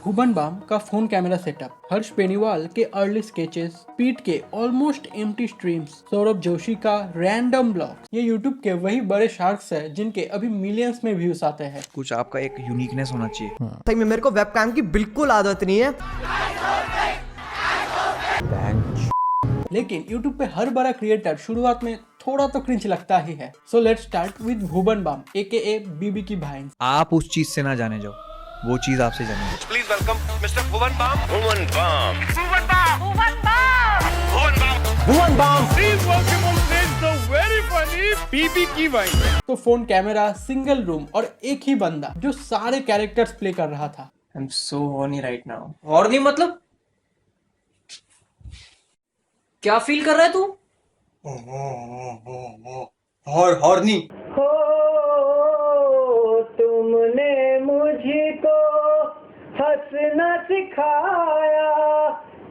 भुवन balm का phone camera setup, Harsh Beniwal के early sketches, speed के almost empty streams, Saurabh Joshi का रैंडम ब्लॉग, ये यूट्यूब के वही बड़े शार्क्स हैं जिनके अभी मिलियंस में व्यूज आते हैं। कुछ आपका एक यूनिकनेस होना चाहिए। सही में मेरे को वेबकैम की बिल्कुल आदत नहीं है। लेकिन YouTube पे हर बड़ा क्रिएटर शुरुआत में थोड़ा तो क्रिंज लगता ही है। So let's start with Bhuvan Bam AKA BB की भाई। आप उस चीज से ना जाने जाओ, वो चीज आपसे जाने। Please welcome Mr. Bhuvan Bam. Bhuvan Bam. Bhuvan Bam. Bhuvan Bam. Bhuvan Bam. Bhuvan Bam. Please welcome on stage the very funny BB की भाई। तो फोन कैमरा, सिंगल रूम और एक ही बंदा जो सारे कैरेक्टर्स प्ले कर रहा था। I'm so horny right now. horny मतलब क्या फील कर रहा है तू? हॉर्नी। हो तुमने मुझको हंसना सिखाया,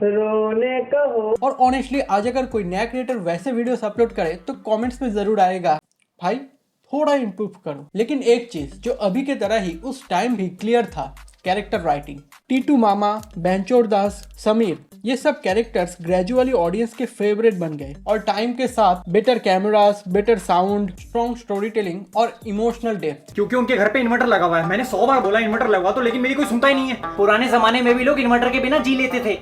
रोने कहो। और ऑनेस्टली आज अगर कोई नया क्रिएटर वैसे वीडियोस अपलोड करे तो कमेंट्स में जरूर आएगा, भाई थोड़ा इम्प्रूव करो। लेकिन एक चीज जो अभी के तरह ही उस टाइम भी क्लियर था, कैरेक्टर राइटिंग। टीटू मामा, बेंचोर दास, समीर, ये सब कैरेक्टर्स ग्रेजुअली ऑडियंस के फेवरेट बन गए और टाइम के साथ better cameras, better sound, strong story telling और इमोशनल डेप्थ। क्योंकि उनके घर पे इन्वर्टर लगा हुआ है। मैंने 100 बार बोला इन्वर्टर लगवा तो, लेकिन मेरी कोई सुनता ही नहीं है। पुराने जमाने में भी लोग इन्वर्टर के बिना जी लेते थे।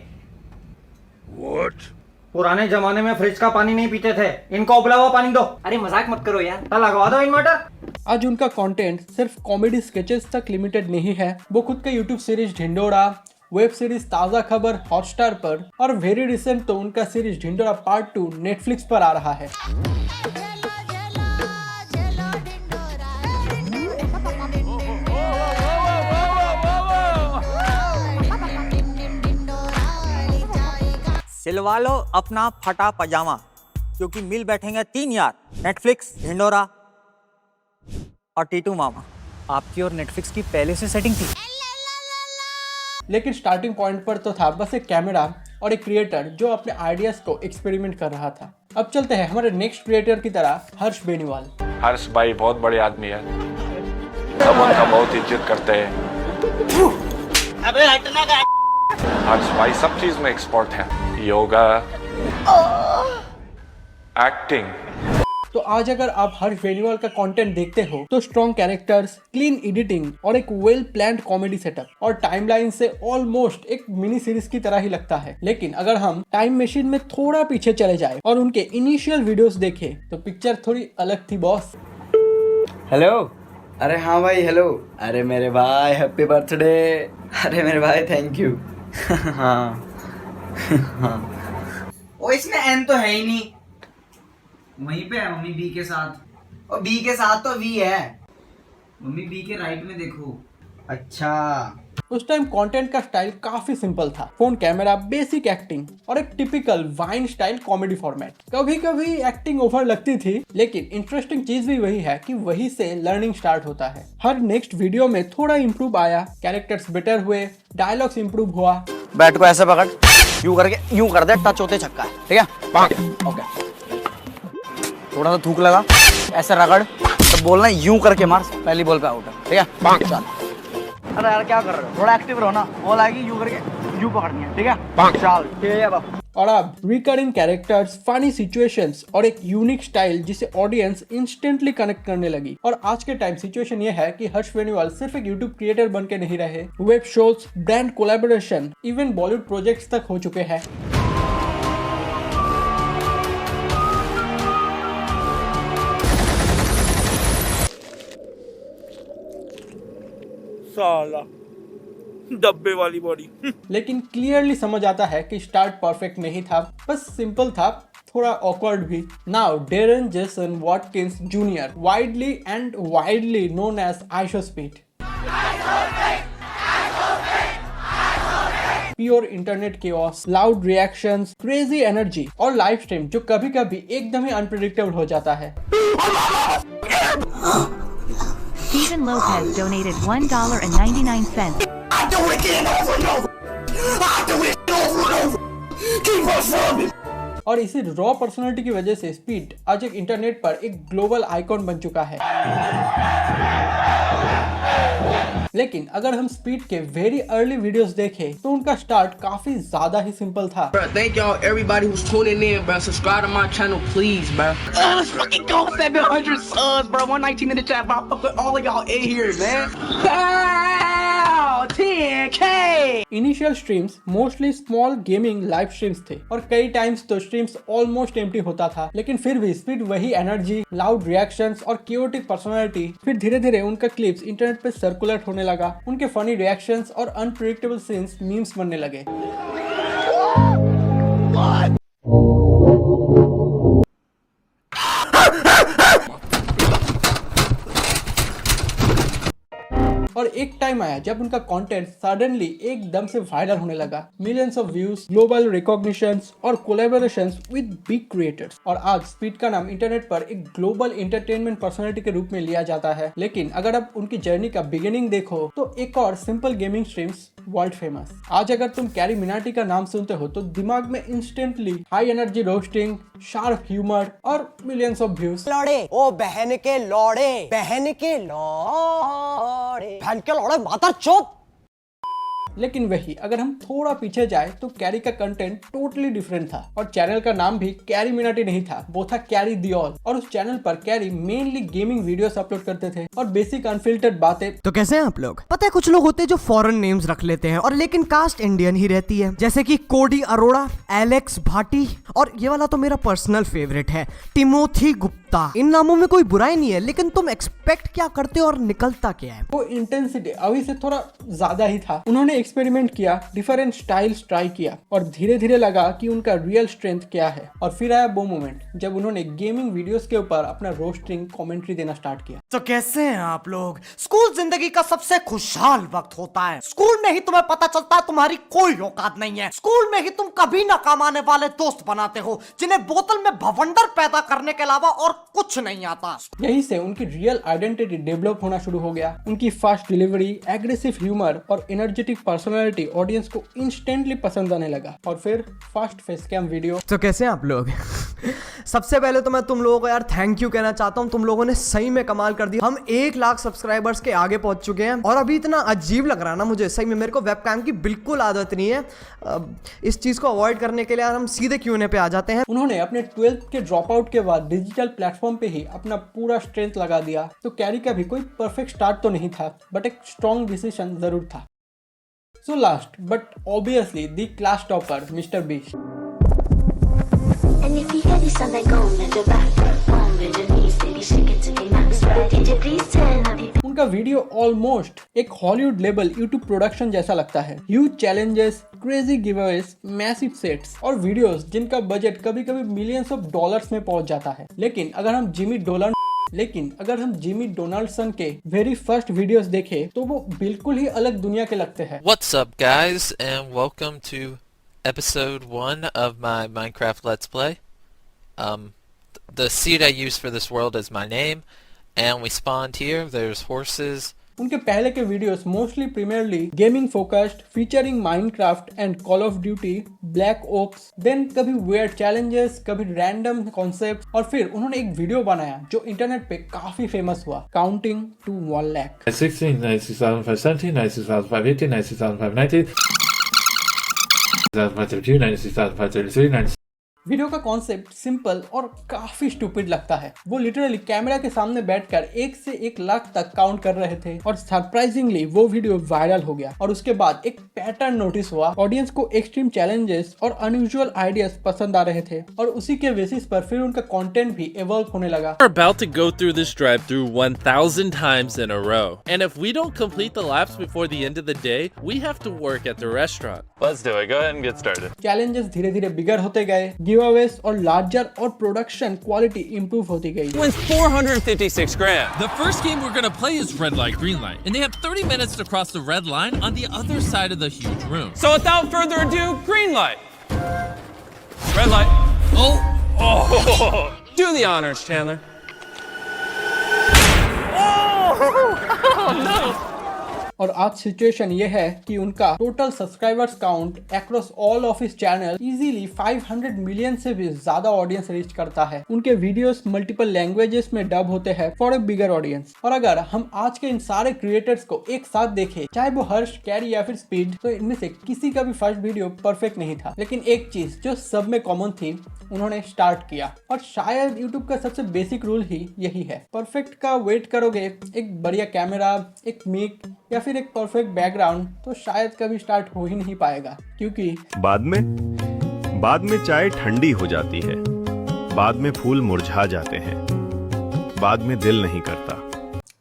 पुराने जमाने में फ्रिज का पानी नहीं पीते थे। इनको उबला हुआ पानी दो। अरे मजाक मत करो यार, लगवा दो इन्वर्टर। आज उनका कंटेंट सिर्फ कॉमेडी स्केचेस तक लिमिटेड नहीं है, वो खुद का YouTube series Dhindora, web series ताज़ा खबर हॉटस्टार पर और वेरी रिसेंट तो उनका सीरीज ढिंडोरा पार्ट 2 नेटफ्लिक्स पर आ रहा है। सिलवा लो अपना फटा पजामा, क्योंकि मिल बैठेंगे 3 यार, नेटफ्लिक्स, ढिंडोरा और टीटू मामा। आपकी और नेटफ्लिक्स की पहले से सेटिंग थी। लेकिन स्टार्टिंग पॉइंट पर तो था बस एक कैमरा और एक क्रिएटर जो अपने आइडियाज को एक्सपेरिमेंट कर रहा था। अब चलते हैं हमारे नेक्स्ट क्रिएटर की तरह, हर्ष बेनीवाल। हर्ष भाई बहुत बड़े आदमी है, सब उनका बहुत इज्जत करते हैं। अबे हटना का। हर्ष भाई सब चीज में एक्सपर्ट है, योगा, एक्टिंग। तो आज अगर आप हर्ष बेनीवाल का कंटेंट देखते हो तो स्ट्रॉन्ग कैरेक्टर्स, क्लीन एडिटिंग और एक वेल प्लान्ड कॉमेडी सेटअप और टाइमलाइन से ऑलमोस्ट एक मिनी सीरीज की तरह ही लगता है। लेकिन अगर हम टाइम मशीन में थोड़ा पीछे चले जाए और उनके इनिशियल वीडियोस देखें तो पिक्चर थोड़ी अलग थी बॉस। हेलो। अरे हाँ भाई हेलो। अरे मेरे भाई हैप्पी बर्थडे। अरे मेरे भाई थैंक यू। हाँ ओ इसमें एन तो है ही नहीं, वहीं पे है मम्मी बी के साथ। और बी के साथ तो वी है, मम्मी बी के राइट में देखो। अच्छा उस टाइम कंटेंट का स्टाइल काफी सिंपल था, फोन कैमरा, बेसिक एक्टिंग और एक typical wine style comedy format. कभी कभी एक्टिंग ओवर लगती थी, लेकिन इंटरेस्टिंग चीज भी वही है कि वही से लर्निंग स्टार्ट होता है। हर नेक्स्ट वीडियो में थोड़ा इम्प्रूव आया, कैरेक्टर्स बेटर हुए, डायलॉग्स इम्प्रूव हुआ। बैट को ऐसे पकड़, यूं करके यूं कर दे, टच होते छक्का है, ठीक है? ओके, थोड़ा सा थूक लगा, ऐसे रगड़, तो बोलना यूं करके मार, पहली बॉल पे आउट है, ठीक है? चल। अरे यार क्या कर रहे हो, थोड़ा एक्टिव रहो ना, बॉल आएगी यूं करके यूं पकड़नी है, ठीक है? चल ठीक है बाबू। और अब रिकरिंग कैरेक्टर्स, फनी सिचुएशंस और एक यूनिक स्टाइल जिसे ऑडियंस इंस्टेंटली कनेक्ट करने लगी। और आज के टाइम सिचुएशन ये है कि हर्ष बेनीवाल सिर्फ एक यूट्यूब क्रिएटर बन के नहीं रहे, web shows, brand collaboration, even Bollywood projects तक हो चुके हैं। साला डब्बे वाली बॉडी। लेकिन क्लियरली समझ आता है कि स्टार्ट परफेक्ट नहीं था, बस सिंपल था, थोड़ा ऑकवर्ड भी। Now Darren Jason Watkins junior, widely known as IShowSpeed, pure internet chaos, loud reactions, crazy energy और लाइव स्ट्रीम जो कभी कभी एकदम ही अनप्रेडिक्टेबल हो जाता है। Steven Lopez donated $1.99. I do it again over and over. I do it over and over. Keep on serving. और इसी रॉ पर्सनालिटी की वजह से स्पीड आज एक इंटरनेट पर एक ग्लोबल आइकॉन बन चुका है। लेकिन अगर हम स्पीड के वेरी अर्ली वीडियोस देखें तो उनका स्टार्ट काफी ज्यादा ही सिंपल था। Thank y'all, everybody who's tuning in, bro. Subscribe to my channel, please, bro. Let's fucking go 700 subs, bro. 119 in the chat, bro. Fuck with all of y'all in here, man. Wow, 10K. Initial streams mostly small gaming live streams थे और कई times तो streams almost empty होता था, लेकिन फिर भी speed वही एनर्जी, लाउड रिएक्शंस और क्योटिक पर्सनालिटी। फिर धीरे धीरे उनका क्लिप्स इंटरनेट पे सर्कुलेट होने लगा, उनके फनी रिएक्शंस और अनप्रेडिक्टेबल सीन्स मीम्स बनने लगे। और एक टाइम आया जब उनका कंटेंट सडनली एकदम से वायरल होने लगा। Millions of views, global recognitions और कोलैबोरेशंस विद बिग क्रिएटर्स। और आज स्पीड का नाम इंटरनेट पर एक ग्लोबल एंटरटेनमेंट पर्सनालिटी के रूप में लिया जाता है। लेकिन अगर आप उनकी जर्नी का बिगिनिंग देखो तो एक और simple gaming streams world famous. आज अगर तुम कैरी मिनाटी का नाम सुनते हो तो दिमाग में instantly high energy roasting, sharp humour और मिलियंस ऑफ व्यूज। लौड़े, ओ बहन के लौड़े, बहन के लौड़े, बहन के लौड़े, माता चोप। लेकिन वही अगर हम थोड़ा पीछे जाए तो कैरी का कंटेंट टोटली डिफरेंट था और चैनल का नाम भी कैरी मिनाटी नहीं था, वो था कैरी दी ऑल। और उस चैनल पर carry mainly gaming videos upload करते थे और बेसिक अनफिल्टर्ड बातें। तो कैसे हैं आप लोग? पता है कुछ लोग होते हैं जो फॉरेन नेम्स रख लेते हैं और लेकिन कास्ट इंडियन ही रहती है, जैसे कि कोडी अरोड़ा, एलेक्स भाटी और ये वाला तो मेरा पर्सनल फेवरेट है, टिमोथी गुप्ता। इन नामों में कोई बुराई नहीं है, लेकिन तुम एक्सपेक्ट क्या करते हो और निकलता क्या है? वो इंटेंसिटी अभी से थोड़ा ज्यादा ही था। उन्होंने एक्सपेरिमेंट किया, डिफरेंट स्टाइल्स ट्राई किया और धीरे धीरे लगा कि उनका रियल स्ट्रेंथ क्या है। और फिर आया वो मोमेंट जब उन्होंने गेमिंग वीडियोस के ऊपर अपना रोस्टिंग कमेंट्री देना स्टार्ट किया। तो कैसे हैं आप लोग? स्कूल जिंदगी का सबसे खुशहाल वक्त होता है। स्कूल में ही तुम्हें पता चलता है तुम्हारी कोई औकात नहीं है। स्कूल में ही तुम कभी ना कमाने वाले दोस्त बनाते हो जिन्हें बोतल में भवंडर पैदा करने के अलावा और कुछ नहीं आता। यहीं से उनकी रियल आइडेंटिटी डेवलप होना शुरू हो गया। उनकी फास्ट डिलीवरी, एग्रेसिव ह्यूमर और एनर्जेटिक पर्सनालिटी ऑडियंस को इंस्टेंटली पसंद आने लगा। और फिर फर्स्ट फेस कैम वीडियो। तो कैसे हैं आप लोग? सबसे पहले तो मैं तुम लोगों को यार थैंक यू कहना चाहता हूँ। तुम लोगों ने सही में कमाल कर दिया। हम 1 लाख सब्सक्राइबर्स के आगे पहुंच चुके हैं और अभी इतना अजीब लग रहा है ना मुझे, सही में मेरे को वेबकैम की बिल्कुल आदत नहीं है। इस चीज को अवॉइड करने के लिए यार हम सीधे Q&A पे आ जाते हैं। उन्होंने अपने 12th के ड्रॉप आउट के बाद डिजिटल प्लेटफॉर्म पे ही अपना पूरा स्ट्रेंथ लगा दिया। तो कैरी का भी कोई परफेक्ट स्टार्ट तो नहीं था, बट एक स्ट्रॉन्ग डिसीजन जरूर था। So last but obviously the class topper, Mr. Beast. उनका वीडियो ऑलमोस्ट एक हॉलीवुड लेवल यूट्यूब प्रोडक्शन जैसा लगता है। Huge challenges, crazy giveaways, massive sets और वीडियोस जिनका बजट कभी कभी मिलियंस ऑफ डॉलर्स में पहुंच जाता है। लेकिन अगर हम जिमी डोनाल्डसन के वेरी फर्स्ट वीडियोस देखें तो वो बिल्कुल ही अलग दुनिया के लगते हैं। What's up guys and welcome to episode 1 of my Minecraft Let's Play. The seed I use for this world is my name and we spawned here. There's horses. उनके पहले के videos mostly primarily gaming focused, featuring Minecraft and Call of Duty, Black Ops, then कभी weird challenges, कभी random concept. और फिर उन्होंने एक video बनाया जो इंटरनेट पे काफी फेमस हुआ, काउंटिंग टू 1 लाख। 16, 96,570, 96,580, 96,590, 96,532, 96,533, वीडियो का कॉन्सेप्ट सिंपल और काफी स्टूपिड लगता है। वो लिटरली कैमरा के सामने बैठकर 1 से 1 लाख तक काउंट कर रहे थे और सरप्राइजिंगली वो वीडियो वायरल हो गया। और उसके बाद एक पैटर्न नोटिस हुआ, ऑडियंस को एक्सट्रीम चैलेंजेस और अनयूजुअल आइडियाज पसंद आ रहे थे और उसी के बेसिस पर फिर उनका कंटेंट भी इवॉल्व होने लगा। We're about to go through this drive-through 1,000 times in a row, and if we don't complete the laps before the end of the day, we have to work at the restaurant. Let's do it. Go ahead and get started. Challenges धीरे धीरे बिगर होते गए, giveaways और larger और production quality improve होती गई। Wins 456 grand. The first game we're gonna play is red light, green light, and they have 30 minutes to cross the red line on the other side of the huge room. So without further ado, green light. Red light. Oh. Do the honors, Chandler. Oh no. और आज situation ये है कि उनका total subscribers count across all of his channel easily 500 million से भी ज्यादा audience reach करता है। उनके वीडियोस मल्टीपल लैंग्वेजेस में डब होते हैं फॉर ए बिगर ऑडियंस। और अगर हम आज के इन सारे क्रिएटर्स को एक साथ देखें, चाहे वो हर्ष, कैरी या फिर स्पीड, तो इनमें से किसी का भी फर्स्ट वीडियो परफेक्ट नहीं था। लेकिन एक चीज जो सब में कॉमन थी, उन्होंने स्टार्ट किया। और शायद YouTube का सबसे बेसिक रूल ही यही है, परफेक्ट का वेट करोगे, एक बढ़िया कैमरा, एक मिक या फिर एक परफेक्ट बैकग्राउंड, तो शायद कभी स्टार्ट हो ही नहीं पाएगा। क्योंकि बाद में चाय ठंडी हो जाती है, बाद में फूल मुरझा जाते हैं, बाद में दिल नहीं करता।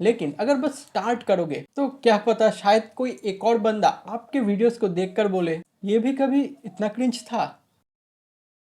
लेकिन अगर बस स्टार्ट करोगे तो क्या पता शायद कोई एक और बंदा आपके वीडियोस को देखकर बोले, ये भी कभी इतना क्रिंज था।